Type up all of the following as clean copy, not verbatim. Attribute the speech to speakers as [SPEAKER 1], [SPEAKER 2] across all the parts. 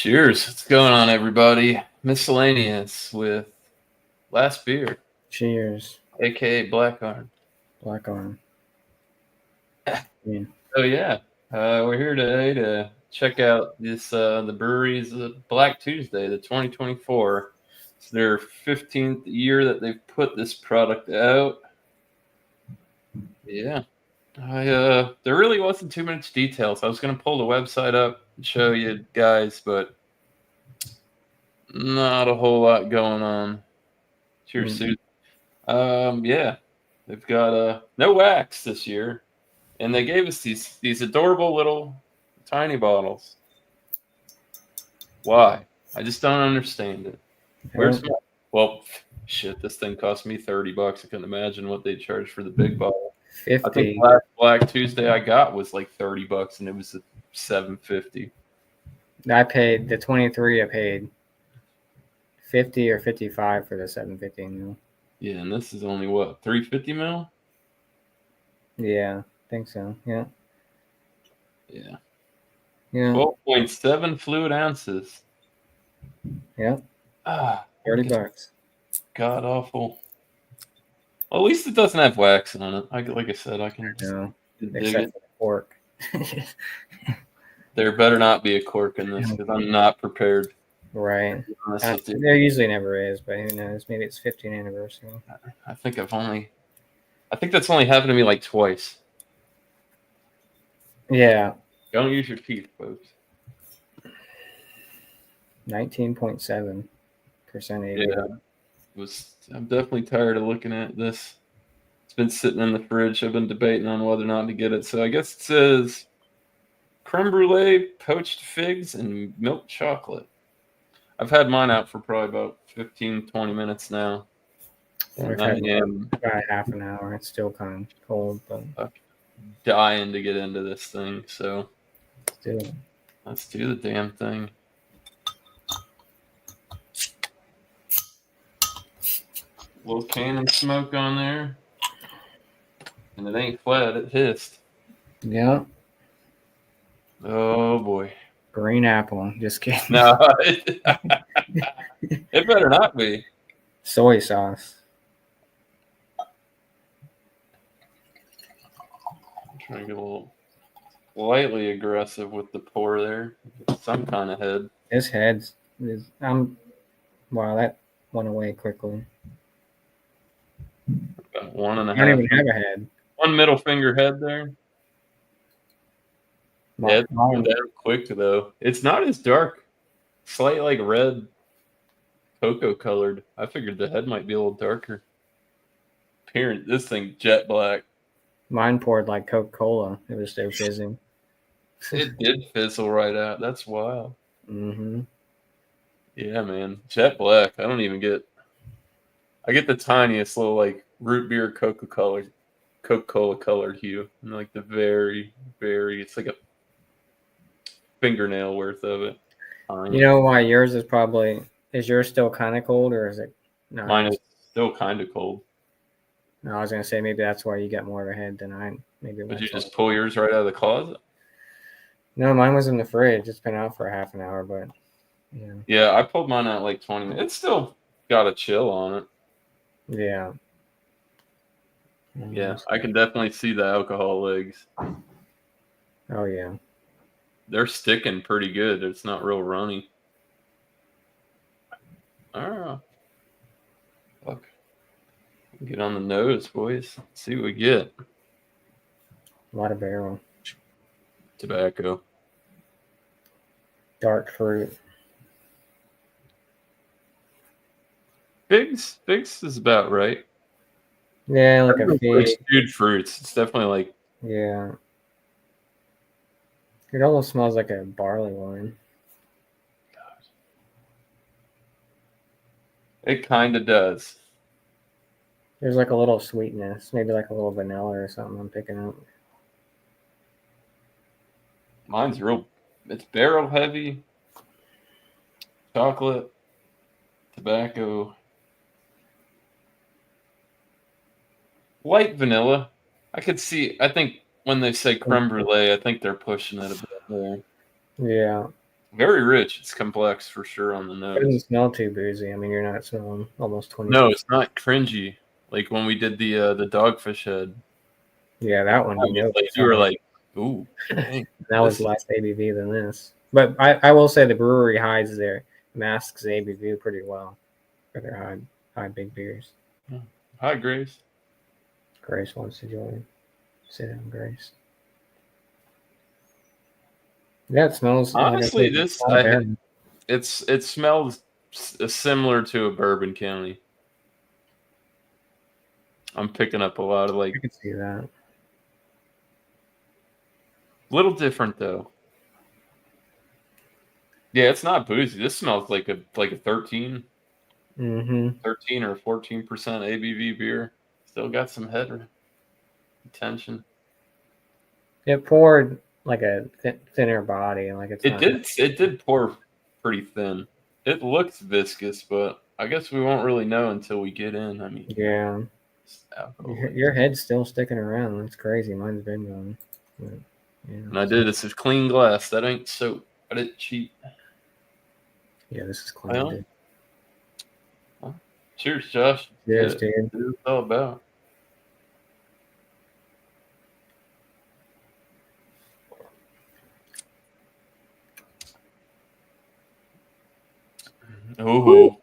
[SPEAKER 1] Cheers. What's going on, everybody? Miscellaneous with Last Beer,
[SPEAKER 2] Cheers.
[SPEAKER 1] aka Black Arm.
[SPEAKER 2] Black Arm.
[SPEAKER 1] So yeah, we're here today to check out this the brewery's Black Tuesday, the 2024. It's their 15th year that they've put this product out. Yeah, there really wasn't too much details. I was gonna pull the website up and show you guys, but not a whole lot going on. Cheers, Susan. Yeah, they've got no wax this year, and they gave us these adorable little tiny bottles. Why? I just don't understand it. Where's my? Well, shit, this thing cost me $30. I couldn't imagine what they charged for the big bottle.
[SPEAKER 2] 50.
[SPEAKER 1] I think last Black Tuesday I got was like $30, and it was at $7.50.
[SPEAKER 2] I paid the 23. I paid 50 or 55 for the 750 mil.
[SPEAKER 1] Yeah, and this is only what, 350 mil?
[SPEAKER 2] Yeah, I think so. Yeah.
[SPEAKER 1] Yeah.
[SPEAKER 2] Yeah.
[SPEAKER 1] 12.7 fluid ounces.
[SPEAKER 2] Yeah. $30.
[SPEAKER 1] God awful. Well, at least it doesn't have wax on it. Like I said, I can
[SPEAKER 2] No,
[SPEAKER 1] dig
[SPEAKER 2] except
[SPEAKER 1] it.
[SPEAKER 2] for the cork.
[SPEAKER 1] There better not be a cork in this because I'm not prepared.
[SPEAKER 2] Right. There usually never is, but who knows? Maybe it's 15th anniversary.
[SPEAKER 1] I think that's only happened to me like twice.
[SPEAKER 2] Yeah.
[SPEAKER 1] Don't use your teeth, folks.
[SPEAKER 2] 19.7% ABV.
[SPEAKER 1] Yeah. I'm definitely tired of looking at this. It's been sitting in the fridge. I've been debating on whether or not to get it. So I guess it says creme brulee, poached figs, and milk chocolate. I've had mine out for probably about 15, 20 minutes now.
[SPEAKER 2] And I am about half an hour. It's still kind of cold, but
[SPEAKER 1] I'm dying to get into this thing. So let's do the damn thing. Little cannon smoke on there. And it ain't flat, it hissed.
[SPEAKER 2] Yeah.
[SPEAKER 1] Oh boy.
[SPEAKER 2] Green apple. Just kidding.
[SPEAKER 1] No. It better not be.
[SPEAKER 2] Soy sauce.
[SPEAKER 1] I'm trying to get a little slightly aggressive with the pour there. Some kind of head.
[SPEAKER 2] This head's wow, that went away quickly.
[SPEAKER 1] Got one and a half.
[SPEAKER 2] I don't even have a head.
[SPEAKER 1] One middle finger head there. Yeah, it's down quick though. It's not as dark. Slight like red cocoa colored. I figured the head might be a little darker. Apparent this thing jet black.
[SPEAKER 2] Mine poured like Coca-Cola. It was so fizzing.
[SPEAKER 1] It did fizzle right out. That's wild.
[SPEAKER 2] Mm-hmm.
[SPEAKER 1] Yeah, man. Jet black. I don't even get. I get the tiniest little like root beer Coca-Cola colored hue. And like the very, very. It's like a fingernail worth of it.
[SPEAKER 2] You know why yours is probably. Is yours still kind of cold or is it?
[SPEAKER 1] No, mine is still kind of cold.
[SPEAKER 2] No, I was gonna say maybe that's why you got more of a head than I. Maybe.
[SPEAKER 1] Did you just pull yours right out of the closet?
[SPEAKER 2] No, mine was in the fridge. It's been out for a half an hour, but yeah.
[SPEAKER 1] Yeah, I pulled mine out like 20 minutes. It's still got a chill on it.
[SPEAKER 2] Yeah.
[SPEAKER 1] Yeah, I can definitely see the alcohol legs.
[SPEAKER 2] Oh yeah.
[SPEAKER 1] They're sticking pretty good. It's not real runny. Oh. Fuck. Get on the nose, boys. Let's see what we get.
[SPEAKER 2] A lot of barrel.
[SPEAKER 1] Tobacco.
[SPEAKER 2] Dark fruit.
[SPEAKER 1] Figs is about right.
[SPEAKER 2] Yeah, like a fig.
[SPEAKER 1] Stewed fruits. It's definitely like.
[SPEAKER 2] Yeah. It almost smells like a barley wine.
[SPEAKER 1] God. It kind of does.
[SPEAKER 2] There's like a little sweetness, maybe like a little vanilla or something I'm picking up.
[SPEAKER 1] Mine's real. It's barrel heavy. Chocolate. Tobacco. Light vanilla. I think when they say creme brulee, I think they're pushing it a bit there.
[SPEAKER 2] Yeah.
[SPEAKER 1] Very rich. It's complex for sure on the
[SPEAKER 2] It doesn't
[SPEAKER 1] nose.
[SPEAKER 2] smell too boozy. I mean, you're not smelling almost 20.
[SPEAKER 1] No, it's not cringy. Like when we did the dogfish head.
[SPEAKER 2] Yeah, that one you know.
[SPEAKER 1] You were like, ooh, dang.
[SPEAKER 2] That was less ABV than this. But I will say the brewery hides their masks ABV pretty well for their high big beers.
[SPEAKER 1] Hi, Grace.
[SPEAKER 2] Grace wants to join. Sit down, Grace. Yeah, it smells.
[SPEAKER 1] Honestly,
[SPEAKER 2] like
[SPEAKER 1] it smells similar to a Bourbon County. I'm picking up a lot of
[SPEAKER 2] I can see that.
[SPEAKER 1] little different though. Yeah, it's not boozy. This smells like a 13, 13 or 14% ABV beer. Still got some head retention.
[SPEAKER 2] It poured like a thinner body, like it's.
[SPEAKER 1] It did pour pretty thin. It looks viscous, but I guess we won't really know until we get in. I mean,
[SPEAKER 2] yeah. Your head's still sticking around. That's crazy. Mine's been gone. But, yeah,
[SPEAKER 1] and I did. This is clean glass. That ain't soap. I didn't cheat.
[SPEAKER 2] Yeah, this is clean.
[SPEAKER 1] Well, cheers, Josh.
[SPEAKER 2] Cheers, dude.
[SPEAKER 1] What it's all about. Oh,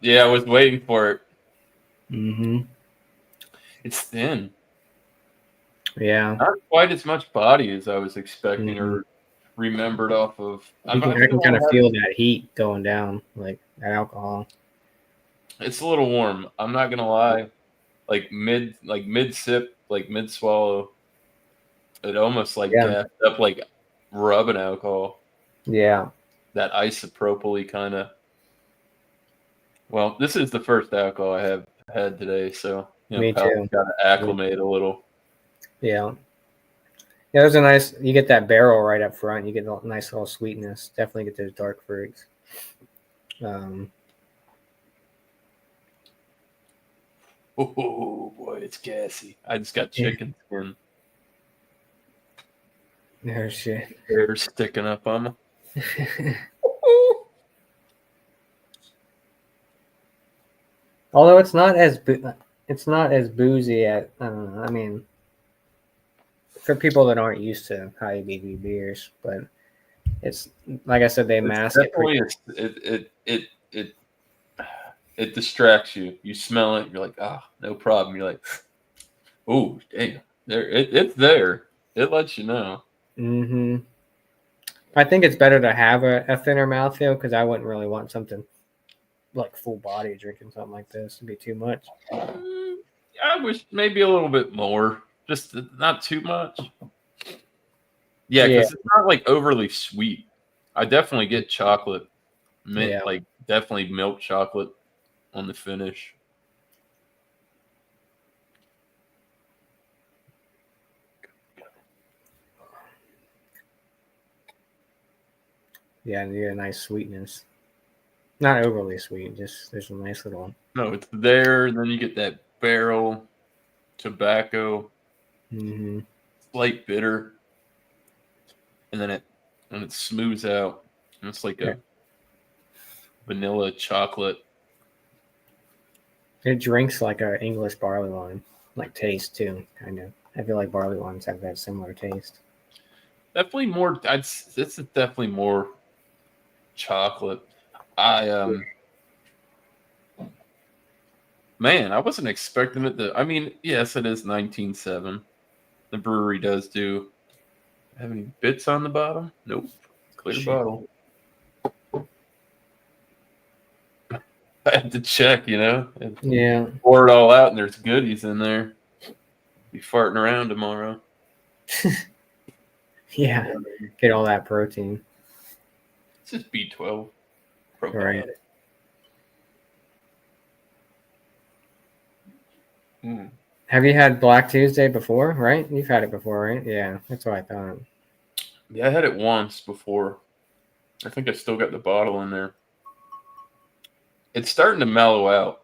[SPEAKER 1] yeah, I was waiting for it. It's thin.
[SPEAKER 2] Yeah,
[SPEAKER 1] not quite as much body as I was expecting or remembered off of.
[SPEAKER 2] I can kind of feel that heat going down, like that alcohol.
[SPEAKER 1] It's a little warm. I'm not gonna lie. Like mid sip, like mid swallow, it almost gassed up like rubbing alcohol.
[SPEAKER 2] Yeah,
[SPEAKER 1] that isopropyl kind of. Well, this is the first alcohol I have had today, so
[SPEAKER 2] me too.
[SPEAKER 1] Got to acclimate a little.
[SPEAKER 2] Yeah. Yeah, there's a nice. You get that barrel right up front. You get a nice little sweetness. Definitely get those dark fruits.
[SPEAKER 1] Oh boy, it's gassy. I just got chicken skin.
[SPEAKER 2] No shit.
[SPEAKER 1] They're sticking up on me.
[SPEAKER 2] Although it's not as boozy as I don't know. I mean, for people that aren't used to high ABV beers, but it's like I said, they mask it.
[SPEAKER 1] It distracts you. You smell it, you're like, no problem. You're like, oh, damn, it's there. It lets you know.
[SPEAKER 2] I think it's better to have a thinner mouthfeel because I wouldn't really want something like full body drinking something like this. It'd be too much.
[SPEAKER 1] I wish maybe a little bit more, just not too much. Yeah, because it's not like overly sweet. I definitely get chocolate, like definitely milk chocolate on the finish.
[SPEAKER 2] Yeah, and you get a nice sweetness. Not overly sweet, just there's a nice little.
[SPEAKER 1] No, it's there, and then you get that barrel tobacco, slight bitter, and then it smooths out. And it's like a vanilla chocolate.
[SPEAKER 2] It drinks like an English barley wine, like taste too, kind of. I feel like barley wines have that similar taste.
[SPEAKER 1] Definitely more. This is definitely more chocolate. Man, I wasn't expecting it to. I mean, yes, it is 19.7. The brewery does do. Have any bits on the bottom? Nope. Clear bottle. I had to check,
[SPEAKER 2] Yeah.
[SPEAKER 1] Pour it all out, and there's goodies in there. Be farting around tomorrow.
[SPEAKER 2] Yeah. Get all that protein.
[SPEAKER 1] It's just B12.
[SPEAKER 2] Right. Have you had Black Tuesday before, right? You've had it before, right? Yeah, that's what I thought.
[SPEAKER 1] Yeah, I had it once before. I think I still got the bottle in there. It's starting to mellow out.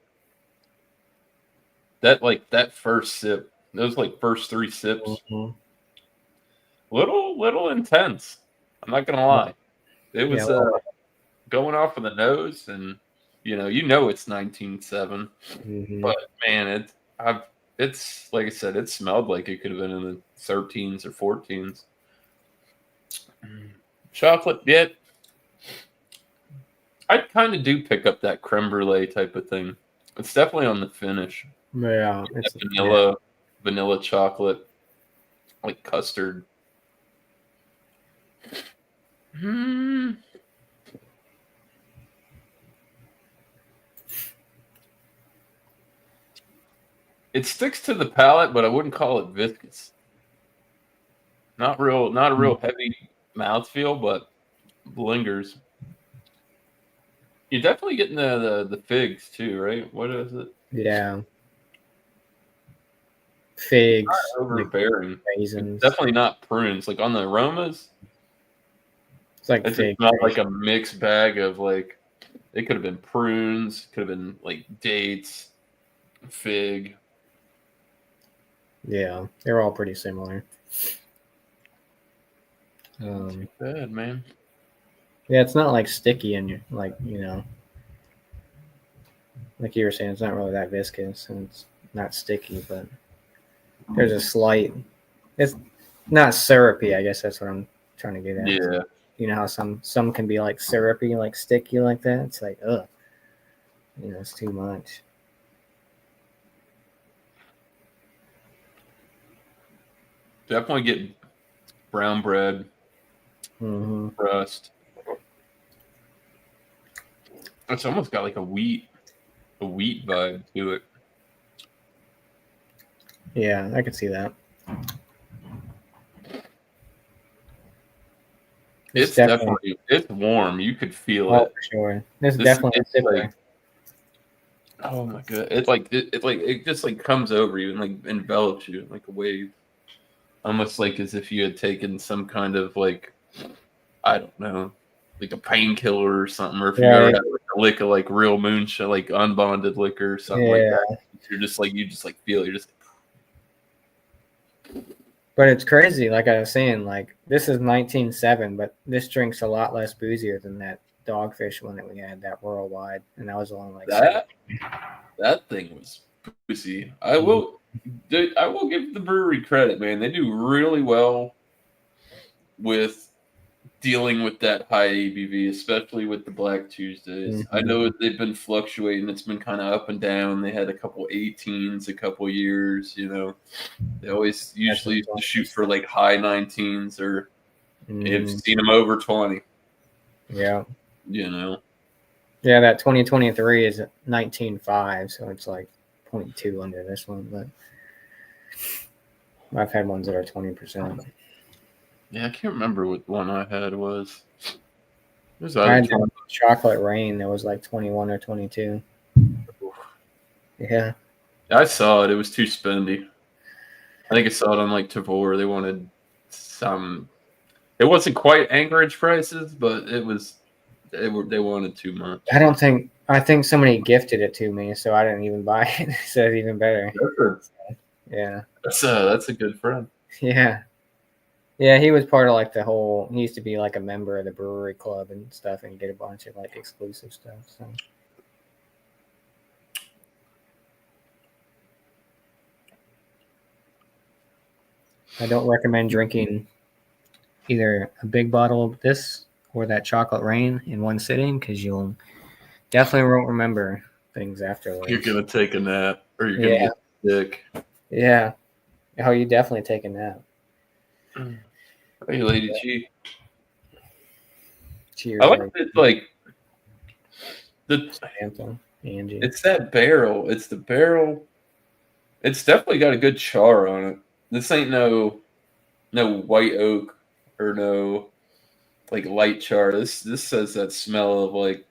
[SPEAKER 1] That first sip, those first 3 sips, little intense. I'm not gonna lie. It was going off of the nose, and you know it's 19.7, but man, it's like I said, it smelled like it could have been in the 13s or 14s. Chocolate, yeah. I kind of do pick up that creme brulee type of thing. It's definitely on the finish.
[SPEAKER 2] Yeah,
[SPEAKER 1] That
[SPEAKER 2] it's
[SPEAKER 1] vanilla chocolate, like custard. It sticks to the palate, but I wouldn't call it viscous. Not a real heavy mouthfeel, but lingers. You're definitely getting the figs too, right? What is it?
[SPEAKER 2] Yeah. Figs,
[SPEAKER 1] Not overbearing.
[SPEAKER 2] raisins.
[SPEAKER 1] It's definitely not prunes. Like on the aromas,
[SPEAKER 2] It's like
[SPEAKER 1] it just
[SPEAKER 2] figs.
[SPEAKER 1] smelled like a mixed bag of like it could have been prunes, could have been like dates, fig.
[SPEAKER 2] Yeah, they're all pretty similar.
[SPEAKER 1] Too bad, man.
[SPEAKER 2] Yeah, it's not like sticky and like like you were saying, it's not really that viscous and it's not sticky, but there's a slight. It's not syrupy. I guess that's what I'm trying to get at.
[SPEAKER 1] Yeah.
[SPEAKER 2] You know how some can be like syrupy, like sticky, like that. It's like it's too much.
[SPEAKER 1] Definitely get brown bread, crust. It's almost got like a wheat vibe to it.
[SPEAKER 2] Yeah, I could see that.
[SPEAKER 1] It's definitely it's warm. You could feel it.
[SPEAKER 2] For sure. This definitely a sipper.
[SPEAKER 1] Like, oh my god! It just like comes over you and like envelops you like a wave, almost like as if you had taken some kind of like I don't know, like a painkiller or something, or if you ever had like a lick of like real moonshine, like unbonded liquor or something like that. You just feel it. You're just.
[SPEAKER 2] But it's crazy, like I was saying, like this is 19.7, but this drink's a lot less boozier than that Dogfish one that we had, that Worldwide, and that was only like
[SPEAKER 1] that thing was boozy. I will give the brewery credit, man. They do really well with dealing with that high ABV, especially with the Black Tuesdays. I know they've been fluctuating. It's been kind of up and down. They had a couple 18s, a couple years. They always usually shoot for like high 19s, or I've seen them over 20.
[SPEAKER 2] Yeah.
[SPEAKER 1] Yeah,
[SPEAKER 2] that 2023 is 19.5, so it's like 0.2 under this one, but I've had ones that are 20%.
[SPEAKER 1] Yeah, I can't remember what one I had was.
[SPEAKER 2] I had Chocolate Rain that was like 21 or 22. Yeah.
[SPEAKER 1] I saw it. It was too spendy. I think I saw it on like Tavor. They wanted some. It wasn't quite Anchorage prices, but it was. They wanted too much.
[SPEAKER 2] I think somebody gifted it to me, so I didn't even buy it. So it's even better. Yeah.
[SPEAKER 1] That's a good friend.
[SPEAKER 2] Yeah. Yeah, he was part of like the whole. He used to be like a member of the brewery club and stuff, and get a bunch of like exclusive stuff. So. I don't recommend drinking either a big bottle of this or that Chocolate Rain in one sitting, because you'll definitely won't remember things afterwards.
[SPEAKER 1] You're gonna take a nap, or you're gonna get sick.
[SPEAKER 2] Yeah. Oh, you definitely take a nap.
[SPEAKER 1] Hey, Lady G.
[SPEAKER 2] Cheers.
[SPEAKER 1] I like it, like
[SPEAKER 2] Angie.
[SPEAKER 1] It's that barrel. It's the barrel. It's definitely got a good char on it. This ain't no white oak or no like light char. This says that smell of like,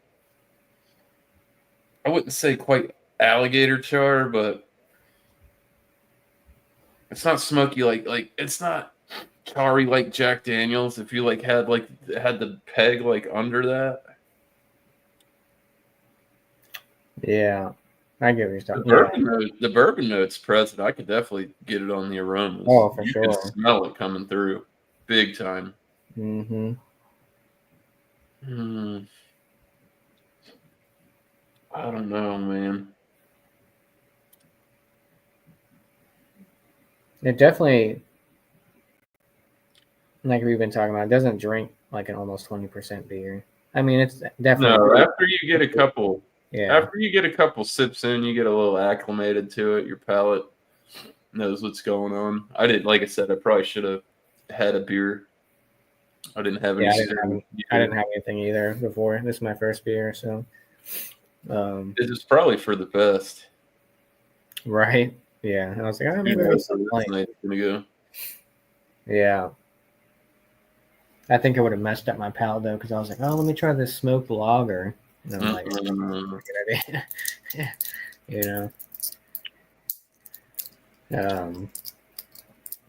[SPEAKER 1] I wouldn't say quite alligator char, but it's not smoky like it's not charry like Jack Daniels. If you had the peg like under that.
[SPEAKER 2] Yeah, I get what you're talking.
[SPEAKER 1] The bourbon note's present. I could definitely get it on the aromas.
[SPEAKER 2] Oh, for sure.
[SPEAKER 1] You can smell it coming through, big time.
[SPEAKER 2] Mm-hmm.
[SPEAKER 1] Hmm. I don't know, man.
[SPEAKER 2] It definitely, like we've been talking about, it doesn't drink like an almost 20% beer. I mean, it's definitely
[SPEAKER 1] No,
[SPEAKER 2] pretty.
[SPEAKER 1] after you get a couple,
[SPEAKER 2] Yeah.
[SPEAKER 1] sips in, you get a little acclimated to it. Your palate knows what's going on. I didn't, like I said, I probably should have had a beer. I didn't have any
[SPEAKER 2] Yeah,
[SPEAKER 1] stirring
[SPEAKER 2] I didn't
[SPEAKER 1] either.
[SPEAKER 2] have anything either before. This is my first beer, so
[SPEAKER 1] It was probably for the best.
[SPEAKER 2] right. Yeah. And I was like, oh,
[SPEAKER 1] You
[SPEAKER 2] maybe I'll
[SPEAKER 1] know,
[SPEAKER 2] get
[SPEAKER 1] so
[SPEAKER 2] something
[SPEAKER 1] this
[SPEAKER 2] light.
[SPEAKER 1] night's gonna go.
[SPEAKER 2] Yeah. I think it would have messed up my palate though, because I was like, oh, let me try this smoked lager. And I'm like,
[SPEAKER 1] Mm-mm.
[SPEAKER 2] good idea. you know. Um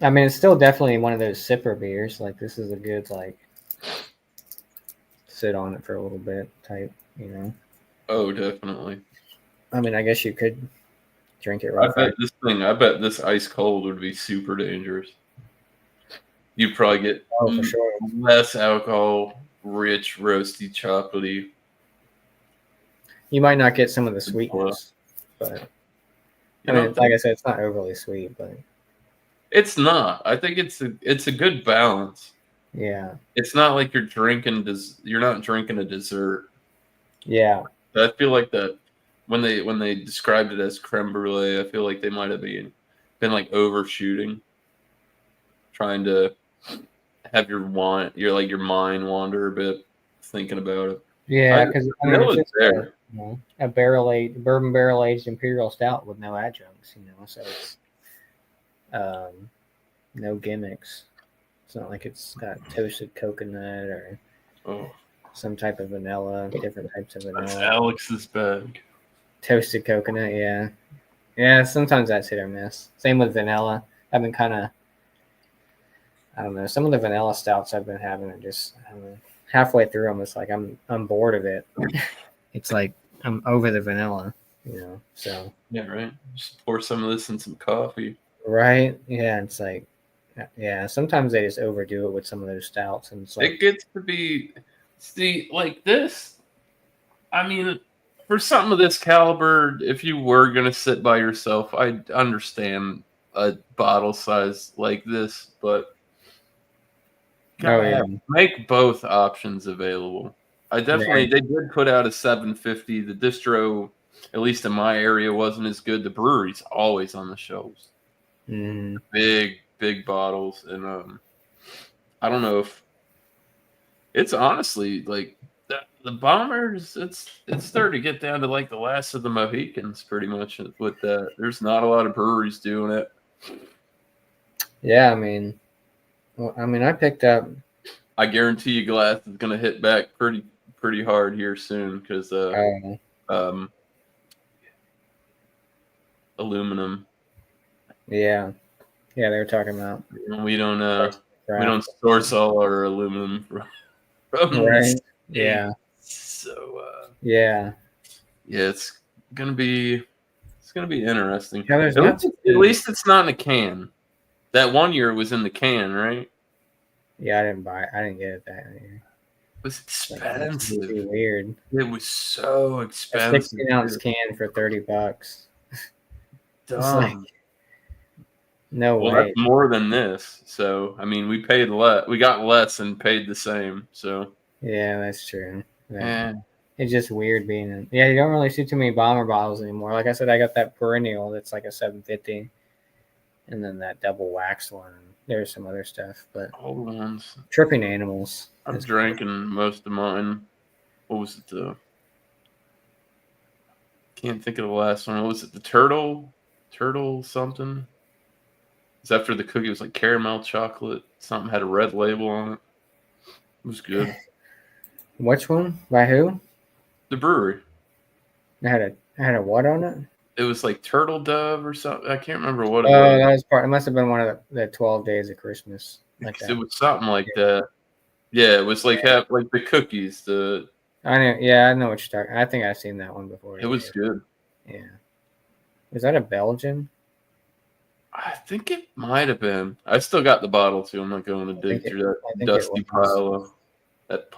[SPEAKER 2] I mean, it's still definitely one of those sipper beers. Like this is a good like sit on it for a little bit type, you know.
[SPEAKER 1] Oh, definitely.
[SPEAKER 2] I mean, I guess you could drink it real fast.
[SPEAKER 1] I bet this ice cold would be super dangerous. You'd probably get
[SPEAKER 2] Oh, for sure.
[SPEAKER 1] less alcohol, rich, roasty, chocolatey.
[SPEAKER 2] You might not get some of the
[SPEAKER 1] Vanilla.
[SPEAKER 2] sweetness, but I
[SPEAKER 1] You
[SPEAKER 2] mean,
[SPEAKER 1] don't
[SPEAKER 2] like
[SPEAKER 1] think?
[SPEAKER 2] I said, it's not overly sweet, but
[SPEAKER 1] It's not. I think it's a good balance.
[SPEAKER 2] yeah,
[SPEAKER 1] It's not like you're not drinking a dessert.
[SPEAKER 2] yeah,
[SPEAKER 1] I feel like that when they described it as creme brulee, I feel like they might have been like overshooting, trying to have your mind wander a bit, thinking about it.
[SPEAKER 2] yeah. Because I mean, it's
[SPEAKER 1] Vanilla's
[SPEAKER 2] just
[SPEAKER 1] there.
[SPEAKER 2] a barrel aged bourbon barrel aged imperial stout with no adjuncts, you know. So it's um, no gimmicks. It's not like it's got toasted coconut or
[SPEAKER 1] Oh,
[SPEAKER 2] some type of vanilla, different types of
[SPEAKER 1] that's
[SPEAKER 2] vanilla.
[SPEAKER 1] Alex's bag.
[SPEAKER 2] Toasted coconut, yeah, yeah. Sometimes that's hit or miss. Same with vanilla. I've been kind of, I don't know. Some of the vanilla stouts I've been having are just, I don't know, halfway through them. It's like I'm bored of it. It's like I'm over the vanilla, you know. So
[SPEAKER 1] Yeah, right. Just pour some of this in some coffee.
[SPEAKER 2] right, yeah. It's like, yeah. Sometimes they just overdo it with some of those stouts, and it's like,
[SPEAKER 1] It gets to be, see, like this. I mean, for something of this caliber, if you were gonna sit by yourself, I understand a bottle size like this, but
[SPEAKER 2] oh
[SPEAKER 1] gotta
[SPEAKER 2] yeah,
[SPEAKER 1] make both options available.
[SPEAKER 2] right.
[SPEAKER 1] They did put out a 750. The distro, at least in my area, wasn't as good. The brewery's always on the shelves.
[SPEAKER 2] Mm,
[SPEAKER 1] Big bottles, and I don't know if it's honestly like the bombers. It's starting to get down to like the last of the Mohicans, pretty much. With that, there's not a lot of breweries doing it.
[SPEAKER 2] yeah, I mean, well, I mean, I picked up.
[SPEAKER 1] I guarantee you, glass is going to hit back pretty hard here soon because
[SPEAKER 2] Uh,
[SPEAKER 1] um, aluminum.
[SPEAKER 2] yeah, yeah, they were talking about
[SPEAKER 1] We don't we don't
[SPEAKER 2] craft,
[SPEAKER 1] source all our aluminum from the
[SPEAKER 2] right?
[SPEAKER 1] state,
[SPEAKER 2] Yeah,
[SPEAKER 1] so
[SPEAKER 2] yeah,
[SPEAKER 1] yeah, it's gonna be interesting.
[SPEAKER 2] yeah. There's not too
[SPEAKER 1] At
[SPEAKER 2] many.
[SPEAKER 1] least it's not in a can. That one year it was in the can, right? It
[SPEAKER 2] Yeah, I didn't buy it. I didn't get it that year.
[SPEAKER 1] was
[SPEAKER 2] That's
[SPEAKER 1] expensive.
[SPEAKER 2] really weird.
[SPEAKER 1] It was so
[SPEAKER 2] A
[SPEAKER 1] expensive.
[SPEAKER 2] 16-ounce can for $30. It's like
[SPEAKER 1] Dumb.
[SPEAKER 2] no
[SPEAKER 1] Well, that's
[SPEAKER 2] way.
[SPEAKER 1] more than this. So, I mean, we got less and paid the same. So,
[SPEAKER 2] Yeah, that's true. But
[SPEAKER 1] eh.
[SPEAKER 2] it's just weird being in. Yeah, you don't really see too many bomber bottles anymore. Like I said, I got that perennial that's like a 750, and then that double wax one. There's some other stuff, but
[SPEAKER 1] Hold on.
[SPEAKER 2] tripping animals.
[SPEAKER 1] I've
[SPEAKER 2] Is
[SPEAKER 1] drank in most of mine. What was it? Can't think of the last one. What was it? The turtle something. It's after the cookie was like caramel chocolate. Something had a red label on it. It was good.
[SPEAKER 2] which one? By who?
[SPEAKER 1] The brewery.
[SPEAKER 2] I had a what on it?
[SPEAKER 1] It was like turtle dove or something. I can't remember what it
[SPEAKER 2] Oh,
[SPEAKER 1] was.
[SPEAKER 2] that was part. It must have been one of the 12 days of Christmas, like
[SPEAKER 1] It
[SPEAKER 2] that.
[SPEAKER 1] was something like that. Yeah, it was like like the cookies.
[SPEAKER 2] I know. Yeah, I know what you're talking. I think I've seen that one before.
[SPEAKER 1] It was good.
[SPEAKER 2] Yeah. Was that a Belgian?
[SPEAKER 1] I think it might have been. I still got the bottle too. I'm not going to dig through
[SPEAKER 2] I
[SPEAKER 1] that
[SPEAKER 2] think it
[SPEAKER 1] dusty
[SPEAKER 2] was.
[SPEAKER 1] pile of that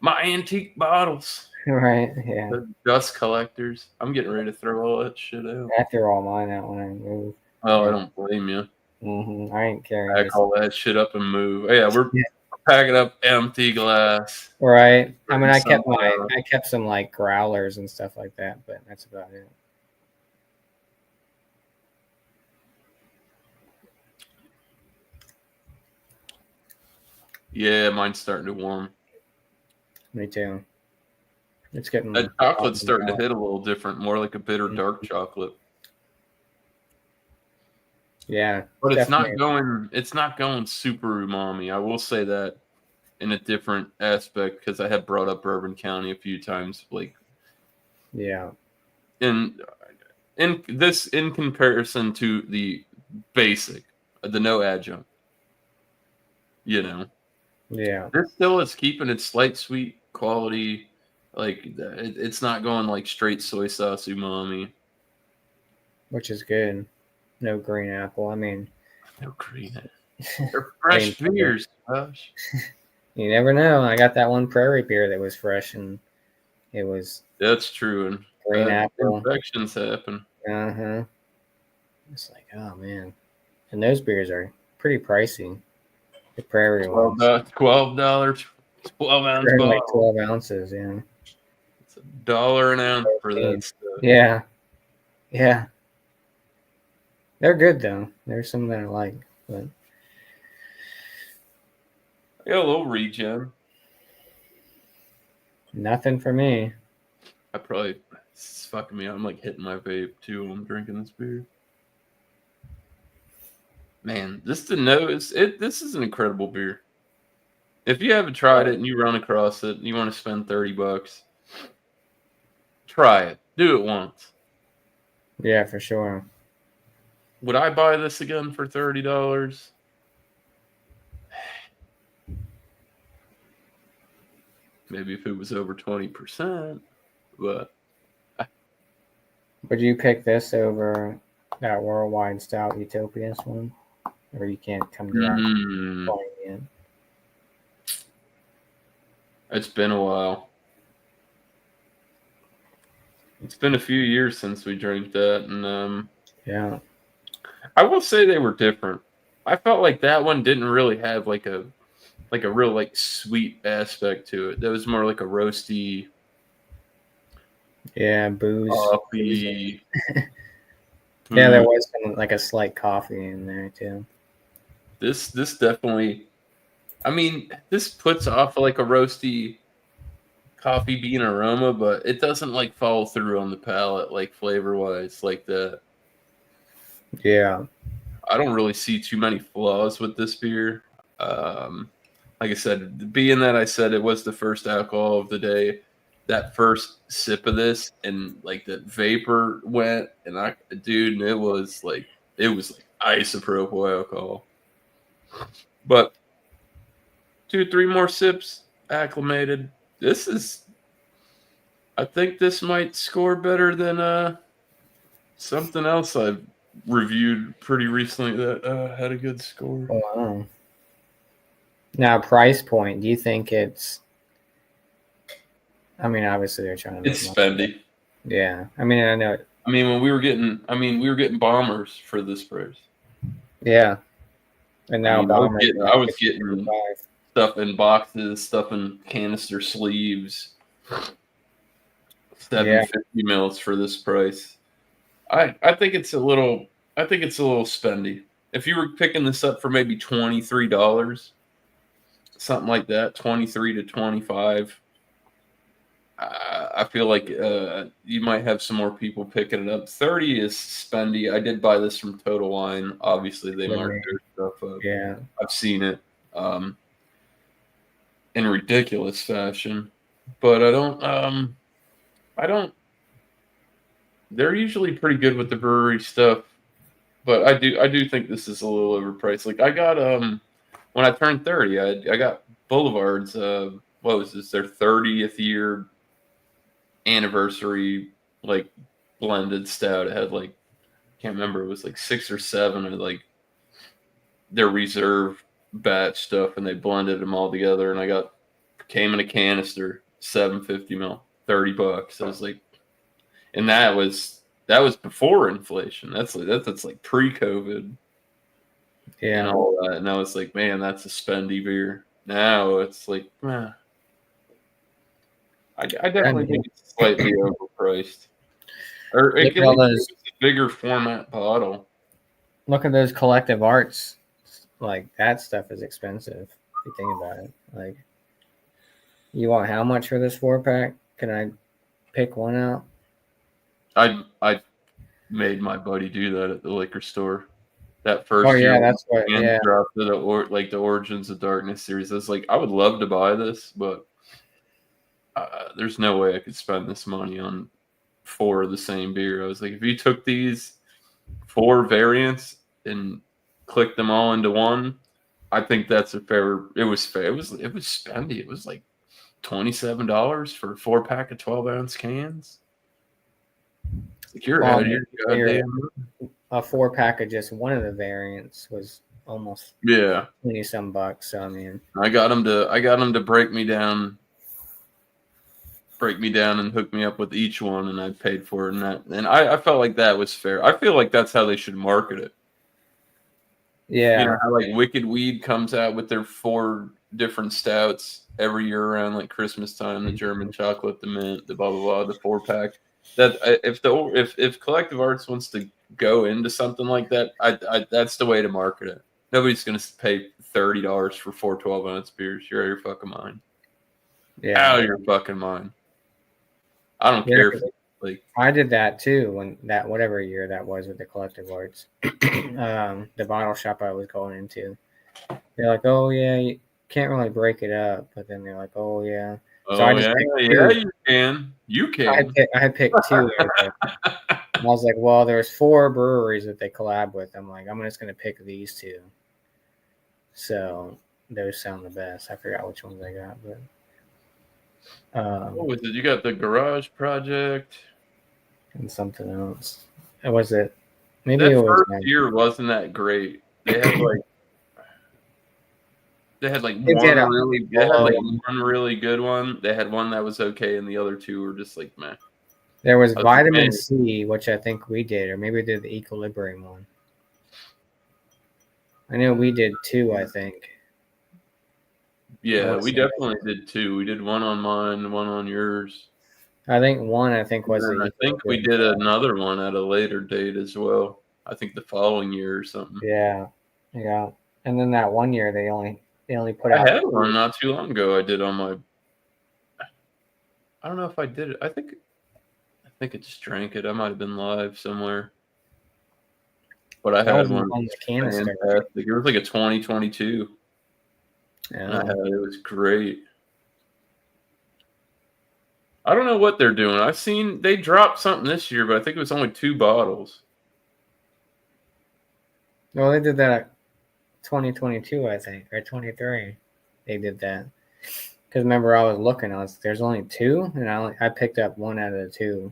[SPEAKER 1] my antique bottles.
[SPEAKER 2] Right, yeah.
[SPEAKER 1] The dust collectors. I'm getting ready to throw all that shit out.
[SPEAKER 2] I threw all mine out when I moved.
[SPEAKER 1] Oh,
[SPEAKER 2] Yeah.
[SPEAKER 1] I don't blame you.
[SPEAKER 2] I ain't carrying
[SPEAKER 1] Pack
[SPEAKER 2] this.
[SPEAKER 1] all that shit up and move. Yeah, we're packing up empty glass.
[SPEAKER 2] Right. I mean, I
[SPEAKER 1] Some,
[SPEAKER 2] kept some like growlers and stuff like that, but that's about it.
[SPEAKER 1] Yeah, mine's starting to warm.
[SPEAKER 2] Me too. It's getting
[SPEAKER 1] That chocolate's starting to hit a little different, more like a bitter dark chocolate.
[SPEAKER 2] Yeah,
[SPEAKER 1] But
[SPEAKER 2] definitely.
[SPEAKER 1] it's not going super umami. I will say that in a different aspect because I have brought up Bourbon County a few times. Like,
[SPEAKER 2] Yeah.
[SPEAKER 1] in in comparison to the basic, the no adjunct, you know,
[SPEAKER 2] Yeah.
[SPEAKER 1] this still is keeping its slight sweet quality. Like, it's not going like straight soy sauce umami.
[SPEAKER 2] Which is good. No green apple. I mean,
[SPEAKER 1] No green. They're
[SPEAKER 2] green
[SPEAKER 1] fresh
[SPEAKER 2] pepper.
[SPEAKER 1] beers, gosh.
[SPEAKER 2] You never know. I got that one prairie beer that was fresh and it was
[SPEAKER 1] That's true, and
[SPEAKER 2] green apple.
[SPEAKER 1] infections happen.
[SPEAKER 2] Uh-huh. It's like, oh man. And those beers are pretty pricey. The prairie ones.
[SPEAKER 1] $12, 12-ounce
[SPEAKER 2] They're like
[SPEAKER 1] bottle.
[SPEAKER 2] 12 ounces, yeah.
[SPEAKER 1] It's $1 an ounce for that stuff.
[SPEAKER 2] Yeah. Yeah. They're good though. There's some that I like, but
[SPEAKER 1] I got a little regen.
[SPEAKER 2] nothing for me.
[SPEAKER 1] It's fucking me up. I'm like hitting my vape too while I'm drinking this beer. Man, this is an incredible beer. If you haven't tried it and you run across it and you want to spend $30, try it. Do it once.
[SPEAKER 2] Yeah, for sure.
[SPEAKER 1] Would I buy this again for $30? Maybe if it was over 20%, but
[SPEAKER 2] Would you pick this over that Worldwide Stout Utopias one? Or you can't come to that point yet?
[SPEAKER 1] It's been a while. It's been a few years since we drank that, and
[SPEAKER 2] yeah,
[SPEAKER 1] I will say they were different. I felt like that one didn't really have like a real like sweet aspect to it. That was more like a roasty,
[SPEAKER 2] booze.
[SPEAKER 1] coffee.
[SPEAKER 2] Yeah, there was some, like a slight coffee in there too.
[SPEAKER 1] This definitely. I mean, this puts off like a roasty coffee bean aroma, but it doesn't like follow through on the palate like flavor wise like that.
[SPEAKER 2] Yeah.
[SPEAKER 1] I don't really see too many flaws with this beer. Like I said, being that I said it was the first alcohol of the day, that first sip of this and like the vapor went, and it was like isopropyl alcohol. But 2-3 more sips, acclimated. I think this might score better than something else I've reviewed pretty recently that had a good score.
[SPEAKER 2] Wow. Now, price point. Do you think it's? I mean, obviously they're trying to.
[SPEAKER 1] It's spendy.
[SPEAKER 2] Yeah, I mean, I know.
[SPEAKER 1] I mean, we were getting bombers for this price.
[SPEAKER 2] Yeah, and now bombers.
[SPEAKER 1] I was getting stuff in boxes, stuff in canister sleeves. 750 mils for this price. I think it's a little spendy. If you were picking this up for maybe $23, something like that, 23 to 25, I feel like you might have some more people picking it up. 30 is spendy. I did buy this from Total Wine. Obviously, they mark their stuff up.
[SPEAKER 2] Yeah,
[SPEAKER 1] I've seen it in ridiculous fashion, but I don't. They're usually pretty good with the brewery stuff, but I do think this is a little overpriced. Like I got when I turned 30, I got Boulevard's what was this, their 30th year anniversary like blended stout. It had like, can't remember, it was like 6 or 7 of like their reserve batch stuff, and they blended them all together, and I got came in a canister, 750 mil, $30. I was like, and that was before inflation. That's like pre-COVID and all that. And I was like, man, that's a spendy beer. Now it's like, I definitely think it's slightly overpriced. Or it can be a bigger format bottle.
[SPEAKER 2] Look at those collective arts. Like, that stuff is expensive if you think about it. Like, you want how much for this 4-pack? Can I pick one out?
[SPEAKER 1] I made my buddy do that at the liquor store. That first
[SPEAKER 2] year,
[SPEAKER 1] year,
[SPEAKER 2] that's what. Yeah,
[SPEAKER 1] dropped to the Origins of Darkness series. I was like, I would love to buy this, but there's no way I could spend this money on 4 of the same beer. I was like, if you took these 4 variants and clicked them all into one, I think that's a fair. It was fair. It was spendy. It was like $27 for a 4-pack of 12-ounce cans. Like, you're out of your goddamn.
[SPEAKER 2] A 4-pack of just one of the variants was almost $20-some bucks. So I mean,
[SPEAKER 1] I got him to break me down and hook me up with each one, and I paid for it. And I felt like that was fair. I feel like that's how they should market it.
[SPEAKER 2] Yeah,
[SPEAKER 1] you know how like Wicked Weed comes out with their 4 different stouts every year around like Christmas time, the German chocolate, the mint, the blah blah blah, the 4-pack. That if Collective Arts wants to go into something like that, I that's the way to market it. Nobody's going to pay $30 for 4 12-ounce beers. You're out of your fucking mind.
[SPEAKER 2] Yeah,
[SPEAKER 1] out of your fucking mind. I don't care if like
[SPEAKER 2] I did that too when that whatever year that was with the Collective Arts. The bottle shop I was going into, they're like, "Oh yeah, you can't really break it up," but then they're like, "Oh yeah."
[SPEAKER 1] So I just you can.
[SPEAKER 2] I picked 2. And I was like, "Well, there's 4 breweries that they collab with." I'm like, "I'm just gonna pick these 2." So those sound the best. I forgot which ones I got, but.
[SPEAKER 1] What was it? You got the Garage Project
[SPEAKER 2] and something else. Was it? Maybe
[SPEAKER 1] that
[SPEAKER 2] it was.
[SPEAKER 1] First year wasn't that great. They had one really good one. They had one that was okay, and the other 2 were just like meh.
[SPEAKER 2] There was Vitamin C, which I think we did, or maybe we did the Equilibrium one. I know we did 2, I think.
[SPEAKER 1] Yeah, we definitely did 2. We did one on mine, one on yours.
[SPEAKER 2] I think one. I think was.
[SPEAKER 1] I think we did another one at a later date as well. I think the following year or something.
[SPEAKER 2] Yeah. And then that one year they only put out.
[SPEAKER 1] I had one not too long ago. I did on my. I don't know if I did it. I think I just drank it. I might have been live somewhere. But I had one
[SPEAKER 2] on the canister.
[SPEAKER 1] Fantastic. It was like a 2022.
[SPEAKER 2] Yeah.
[SPEAKER 1] And it was great. I don't know what they're doing. I've seen they dropped something this year, but I think it was only 2 bottles.
[SPEAKER 2] Well, they did that 2022, I think, or 23. They did that. Because remember, I was looking. There's only 2, and I picked up 1 out of the 2,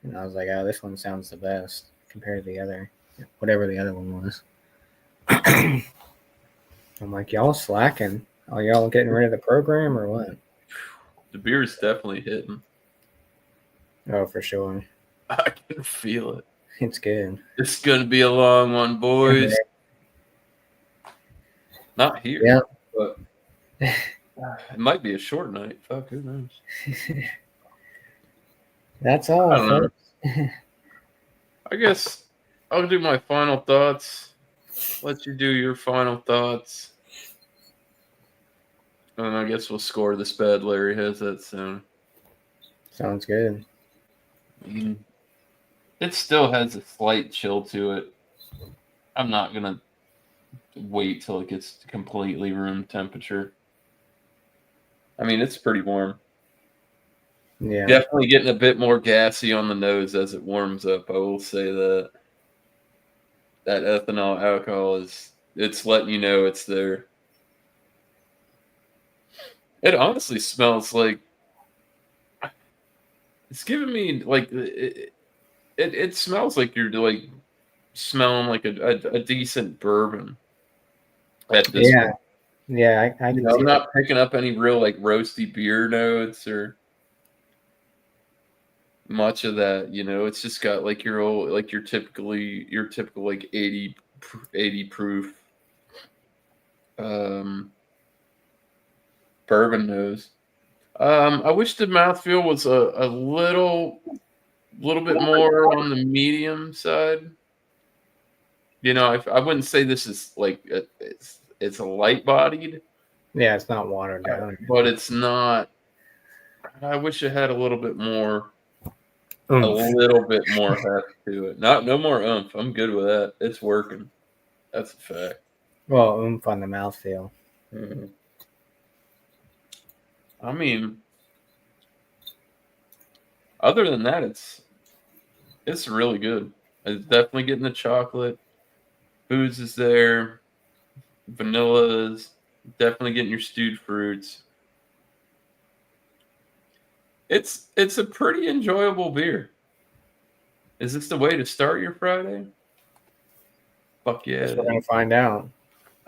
[SPEAKER 2] and I was like, oh, this one sounds the best compared to the other, whatever the other one was. I'm like, y'all slacking? Are y'all getting rid of the program or what?
[SPEAKER 1] The beer's definitely hitting.
[SPEAKER 2] Oh, for sure.
[SPEAKER 1] I can feel it.
[SPEAKER 2] It's good.
[SPEAKER 1] It's gonna be a long one, boys. Not here,
[SPEAKER 2] yeah,
[SPEAKER 1] but it might be a short night. Fuck, who knows?
[SPEAKER 2] That's all.
[SPEAKER 1] I guess I'll do my final thoughts. Let you do your final thoughts. And I guess we'll score this bad. Larry has that sound.
[SPEAKER 2] Sounds good.
[SPEAKER 1] It still has a slight chill to it. I'm not going to wait till it gets completely room temperature. I mean, it's pretty warm.
[SPEAKER 2] Yeah.
[SPEAKER 1] Definitely getting a bit more gassy on the nose as it warms up. I will say that. That ethanol alcohol it's letting you know it's there. It honestly smells like it's giving me like it smells like you're like smelling like a decent bourbon at this point.
[SPEAKER 2] Yeah, I can see
[SPEAKER 1] I'm
[SPEAKER 2] that.
[SPEAKER 1] not picking up any real like roasty beer notes or much of that. It's just got like your typical like 80 proof um, bourbon nose. I wish the mouthfeel was a little bit more on the medium side. I wouldn't say this is like it's a light bodied,
[SPEAKER 2] Yeah, it's not watered down.
[SPEAKER 1] but it's not. I wish it had a little bit more,
[SPEAKER 2] Oomph.
[SPEAKER 1] heft to it. Not no more oomph. I'm good with that. It's working. That's a fact.
[SPEAKER 2] Well, oomph on the mouthfeel.
[SPEAKER 1] Mhm. I mean, other than that, it's really good. It's definitely getting the chocolate. Booze is there. Vanilla is definitely getting your stewed fruits. It's a pretty enjoyable beer. Is this the way to start your Friday? Fuck yeah,
[SPEAKER 2] Guess
[SPEAKER 1] it
[SPEAKER 2] we're
[SPEAKER 1] is.
[SPEAKER 2] gonna find out.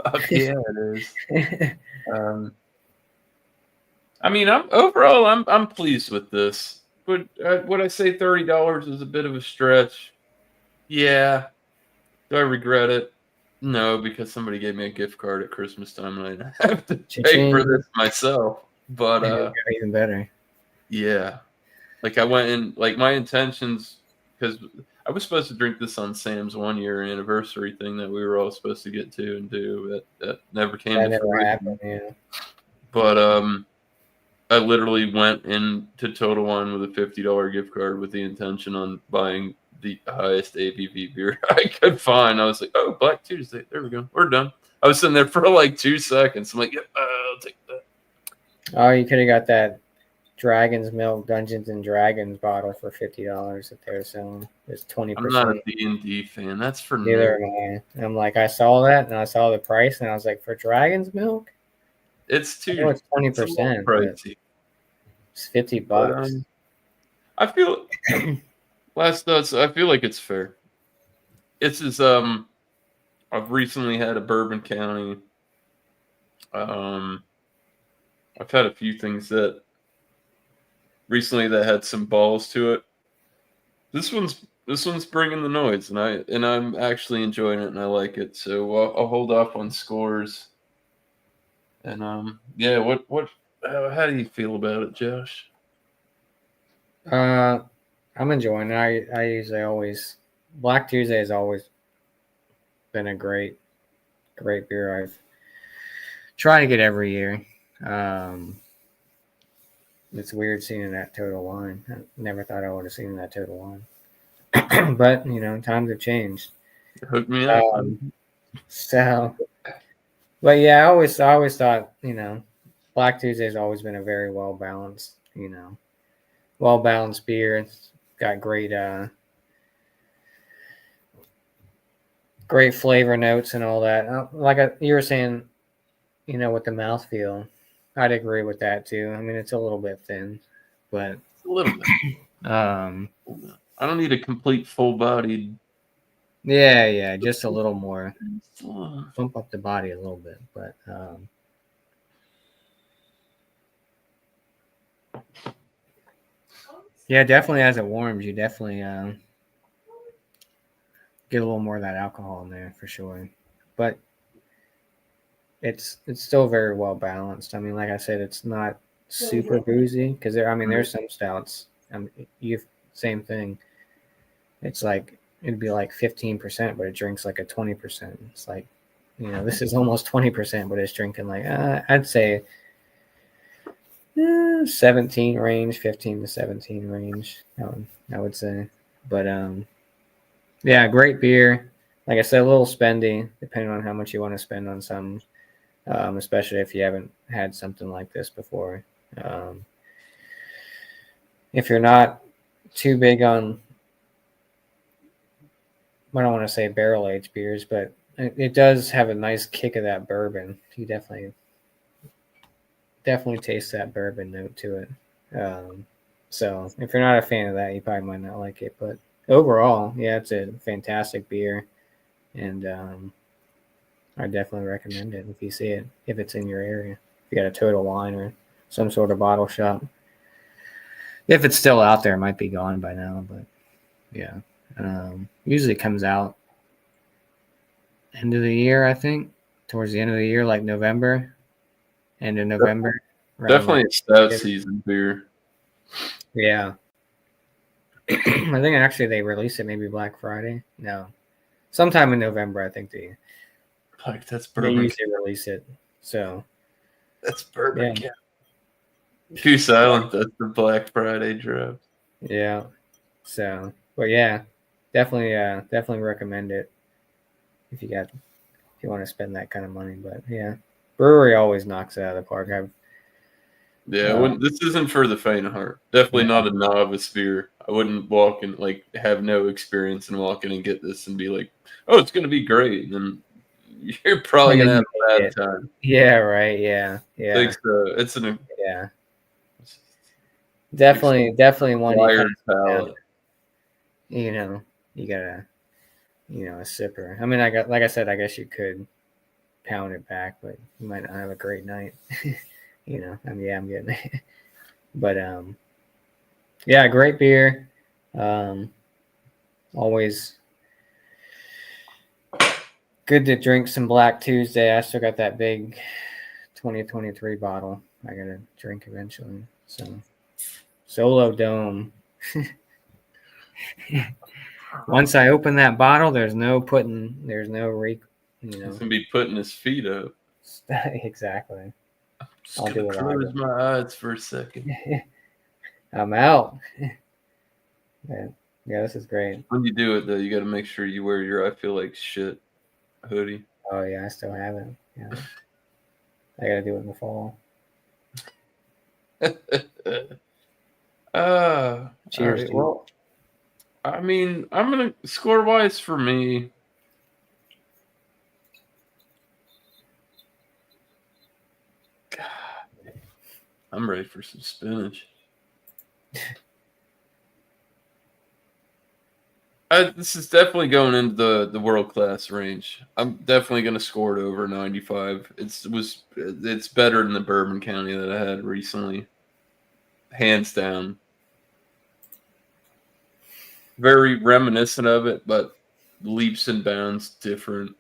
[SPEAKER 1] Fuck yeah, it is. Um, I mean, I'm pleased with this. But would I say $30 is a bit of a stretch? Yeah. Do I regret it? No, because somebody gave me a gift card at Christmas time and I didn't have to pay for
[SPEAKER 2] Cha-ching.
[SPEAKER 1] this myself. But
[SPEAKER 2] And it got even better.
[SPEAKER 1] yeah. Like I went in like my intentions because I was supposed to drink this on Sam's 1 year anniversary thing that we were all supposed to get to and do. That never came
[SPEAKER 2] That
[SPEAKER 1] to
[SPEAKER 2] never happened.
[SPEAKER 1] fruition.
[SPEAKER 2] Yeah.
[SPEAKER 1] But I literally went into Total Wine with a $50 gift card with the intention on buying the highest ABV beer I could find. I was like, oh, Black Tuesday. There we go. We're done. I was sitting there for like 2 seconds. I'm like, yep, I'll take that.
[SPEAKER 2] Oh, you could have got that Dragon's Milk Dungeons and Dragons bottle for $50 that they were selling. It's
[SPEAKER 1] I'm not a
[SPEAKER 2] 20%.
[SPEAKER 1] D&D fan. That's for
[SPEAKER 2] Neither
[SPEAKER 1] nerds.
[SPEAKER 2] am I. I'm like, I saw that and I saw the price and I was like, for Dragon's Milk, I know it's
[SPEAKER 1] It's a little
[SPEAKER 2] 20%, but
[SPEAKER 1] pricey.
[SPEAKER 2] it's 50
[SPEAKER 1] But
[SPEAKER 2] bucks.
[SPEAKER 1] I feel last thoughts. I feel like it's fair. It's as I've recently had a Bourbon County. Um, I've had a few things that recently that had some balls to it. This one's bringing the noise, and I'm actually enjoying it, and I like it. So I'll hold off on scores. And yeah, what how do you feel about it, Josh?
[SPEAKER 2] Uh, I'm enjoying it. I usually always Black Tuesday has always been a great beer. I've tried to get every year. Um, it's weird seeing it at Total Wine. I never thought I would have seen it at Total Wine, but times have changed.
[SPEAKER 1] Hook me up.
[SPEAKER 2] So, but yeah, I always thought Black Tuesday's always been a very well balanced beer. It's got great flavor notes and all that. You were saying, with the mouthfeel, I'd agree with that too. I mean, it's a little bit thin, but
[SPEAKER 1] A little bit.
[SPEAKER 2] um,
[SPEAKER 1] I don't need a complete full bodied.
[SPEAKER 2] yeah, just a little more,
[SPEAKER 1] Uh,
[SPEAKER 2] pump up the body a little bit, but yeah, definitely as it warms, you definitely get a little more of that alcohol in there for sure. But it's still very well balanced. I mean, like I said, it's not super boozy because there's some stouts. You same thing. It's like it'd be like 15%, but it drinks like a 20%. It's like, this is almost 20%, but it's drinking like I'd say 17 range, 15 to 17 range. I would say, but yeah, great beer. Like I said, a little spendy, depending on how much you want to spend on some, especially if you haven't had something like this before. Um, if you're not too big on, I don't want to say barrel aged beers, but it does have a nice kick of that bourbon. You definitely taste that bourbon note to it. So if you're not a fan of that, you probably might not like it. But overall, yeah, it's a fantastic beer, and I definitely recommend it if you see it, if it's in your area. If you got a Total Wine or some sort of bottle shop. If it's still out there, it might be gone by now, but yeah. Usually it comes out end of the year, I think. Towards the end of the year, like November, end of November. Around
[SPEAKER 1] Definitely
[SPEAKER 2] like
[SPEAKER 1] a stout season beer.
[SPEAKER 2] yeah. I think actually they release it maybe Black Friday. No. Sometime in November I think
[SPEAKER 1] Like that's
[SPEAKER 2] they
[SPEAKER 1] bourbon.
[SPEAKER 2] usually release it. So
[SPEAKER 1] That's bourbon.
[SPEAKER 2] yeah.
[SPEAKER 1] Goose Island. That's the Black Friday drop.
[SPEAKER 2] Yeah. So but yeah. Definitely recommend it if you want to spend that kind of money. But yeah. Brewery always knocks it out of the park.
[SPEAKER 1] Yeah, this isn't for the faint of heart. Definitely not a novice beer. I wouldn't walk and like have no experience and walk in and get this and be like, "Oh, it's going to be great," and then you're probably
[SPEAKER 2] and
[SPEAKER 1] going
[SPEAKER 2] then
[SPEAKER 1] to have
[SPEAKER 2] you
[SPEAKER 1] a
[SPEAKER 2] hate
[SPEAKER 1] bad
[SPEAKER 2] it.
[SPEAKER 1] time.
[SPEAKER 2] Yeah, right. Yeah.
[SPEAKER 1] Like
[SPEAKER 2] Yeah.
[SPEAKER 1] it's an
[SPEAKER 2] Yeah. Definitely one you kind
[SPEAKER 1] acquired
[SPEAKER 2] of down.
[SPEAKER 1] palate.
[SPEAKER 2] You know, you gotta a sipper. I mean, like I said, I guess you could pound it back, but you might not have a great night. I mean, yeah, I'm getting it. But yeah, great beer. Um, always good to drink some Black Tuesday. I still got that big 2023 bottle. I gotta drink eventually. So Solo Dome. Once I open that bottle, there's no
[SPEAKER 1] He's gonna be putting his feet up.
[SPEAKER 2] Exactly.
[SPEAKER 1] I'm just
[SPEAKER 2] I'll
[SPEAKER 1] gonna
[SPEAKER 2] do what I
[SPEAKER 1] close
[SPEAKER 2] do.
[SPEAKER 1] my eyes for a second.
[SPEAKER 2] I'm out. Yeah, this is great.
[SPEAKER 1] When you do it though, you got to make sure you wear your "I feel like shit" hoodie.
[SPEAKER 2] Oh yeah, I still have it. Yeah, I gotta do it in the fall.
[SPEAKER 1] All
[SPEAKER 2] Cheers
[SPEAKER 1] right.
[SPEAKER 2] to you.
[SPEAKER 1] Well, I mean, I'm gonna score wise for me. God, I'm ready for some spinach. This is definitely going into the world class range. I'm definitely going to score it over 95. It's better than the Bourbon County that I had recently, hands down. Very reminiscent of it, but leaps and bounds different.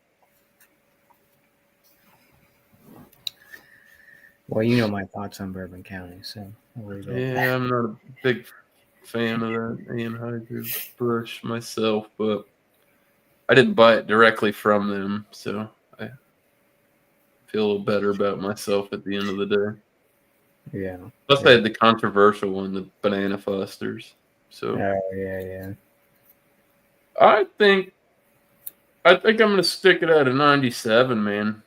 [SPEAKER 2] Well, you know my thoughts on Bourbon County, so I'll leave it.
[SPEAKER 1] Yeah, I'm not a big fan of that Anheuser-Busch myself, but I didn't buy it directly from them, so I feel a little better about myself at the end of the day.
[SPEAKER 2] Yeah.
[SPEAKER 1] Plus, I had the controversial one, the Banana Fosters. So
[SPEAKER 2] Oh yeah.
[SPEAKER 1] I think I'm going to stick it at a 97, man.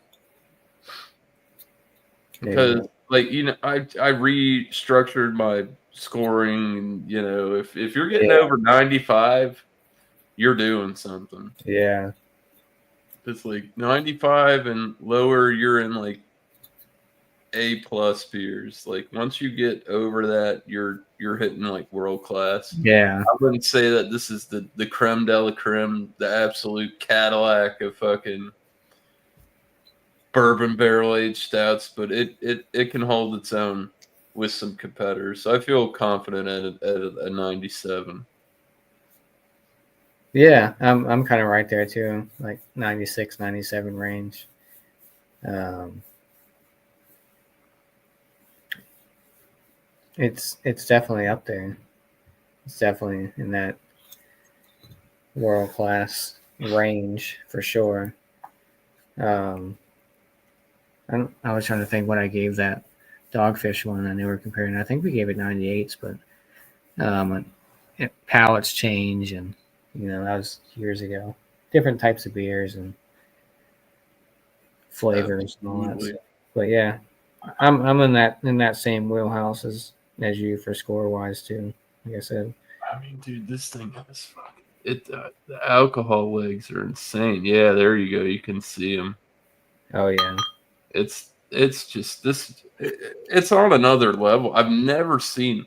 [SPEAKER 1] Because I restructured my scoring. And, if you're getting over 95, you're doing something.
[SPEAKER 2] Yeah.
[SPEAKER 1] It's like 95 and lower, you're in like A+ beers. Like once you get over that, you're hitting like world class.
[SPEAKER 2] Yeah.
[SPEAKER 1] I wouldn't say that this is the creme de la creme, the absolute Cadillac of fucking bourbon barrel aged stouts, but it can hold its own with some competitors. So I feel confident at a 97.
[SPEAKER 2] Yeah, I'm kind of right there too, like 96, 97 range. It's definitely up there. It's definitely in that world class range for sure. I was trying to think what I gave that Dogfish one. I knew we were comparing. I think we gave it 98s, but palates change, and that was years ago. Different types of beers and flavors and all that stuff. But yeah, I'm in that same wheelhouse as you for score wise too. Like I said.
[SPEAKER 1] I mean, dude, this thing is fucking. The alcohol legs are insane. Yeah, there you go. You can see them.
[SPEAKER 2] Oh yeah.
[SPEAKER 1] It's just this. It's on another level. I've never seen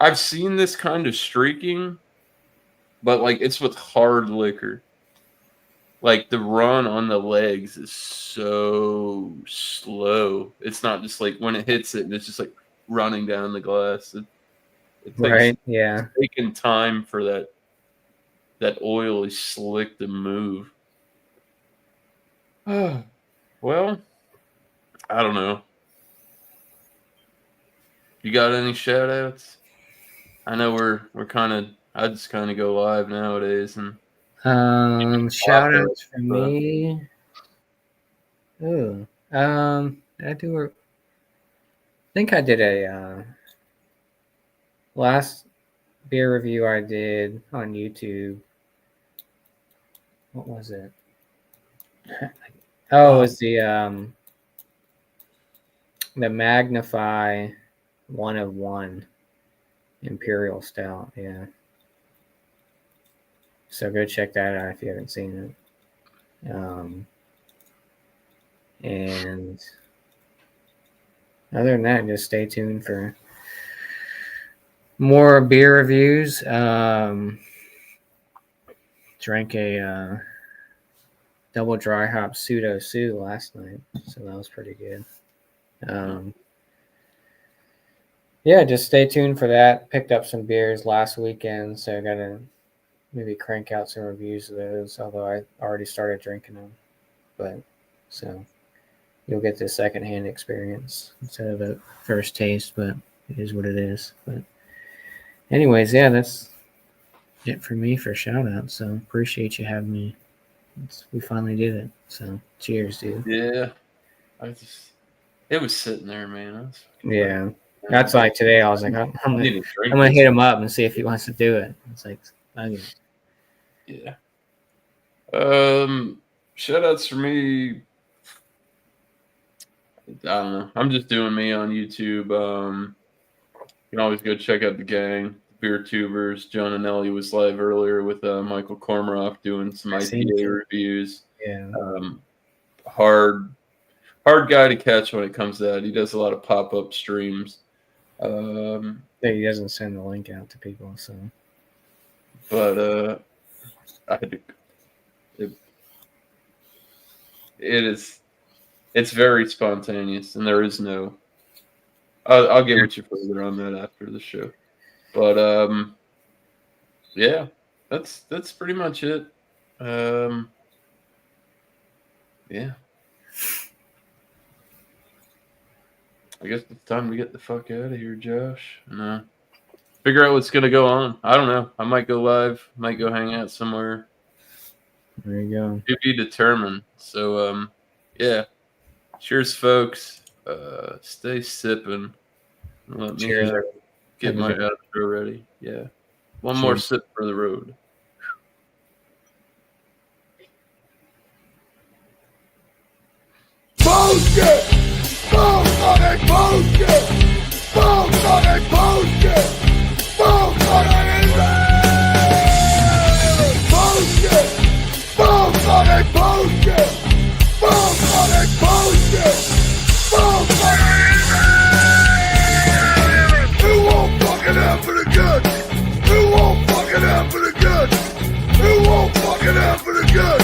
[SPEAKER 1] I've seen this kind of streaking, but like it's with hard liquor. like the run on the legs is so slow. It's not just like when it hits it and it's just like running down the glass. It takes
[SPEAKER 2] Right? Yeah.
[SPEAKER 1] taking time for that oily slick to move. Well, I don't know. You got any shout outs? I know we're kind of I just kind of go live nowadays and
[SPEAKER 2] Shout outs for me. Ooh. I do. I think I did a last beer review I did on YouTube. What was it? Oh, it was the Magnify 1 of 1 Imperial Stout. Yeah. So go check that out if you haven't seen it. And other than that, just stay tuned for more beer reviews. Drank a double dry hop pseudo Sue last night, so that was pretty good. Yeah, just stay tuned for that. Picked up some beers last weekend, so I gotta maybe crank out some reviews of those, although I already started drinking them. But so you'll get the secondhand experience instead of the first taste, but it is what it is. But anyways, yeah, that's it for me for shout out. So appreciate you having me. We finally did it. So cheers, dude.
[SPEAKER 1] Yeah. It was sitting there, man.
[SPEAKER 2] Yeah. That's like today. I was like, I'm gonna hit him up and see if he wants to do it. It's like,
[SPEAKER 1] yeah. Shout outs for me. I don't know. I'm just doing me on YouTube. You can always go check out the gang, Beer Tubers. John and Ellie was live earlier with Michael Kormaroff doing some IPA reviews.
[SPEAKER 2] Yeah.
[SPEAKER 1] Hard guy to catch when it comes to that. He does a lot of pop-up streams.
[SPEAKER 2] He doesn't send the link out to people, so.
[SPEAKER 1] But it's very spontaneous, and there is no. I'll get with you further on that after the show, but yeah, that's pretty much it. Yeah. I guess it's time to get the fuck out of here, Josh. And figure out what's gonna go on. I don't know. I might go live. Might go hang out somewhere.
[SPEAKER 2] There you go.
[SPEAKER 1] To be determined. So yeah. Cheers, folks. Stay sipping. Let me get my outro ready. Yeah. One more sip for the road.
[SPEAKER 3] Bullshit! Bullshit! Bullshit! Bullshit! Bullshit! Bullshit! Bullshit! Bullshit! Bullshit! Bullshit! Bullshit! Bullshit! Who won't fucking out for the good? Who won't fucking out for the good? Who won't fucking out for the good?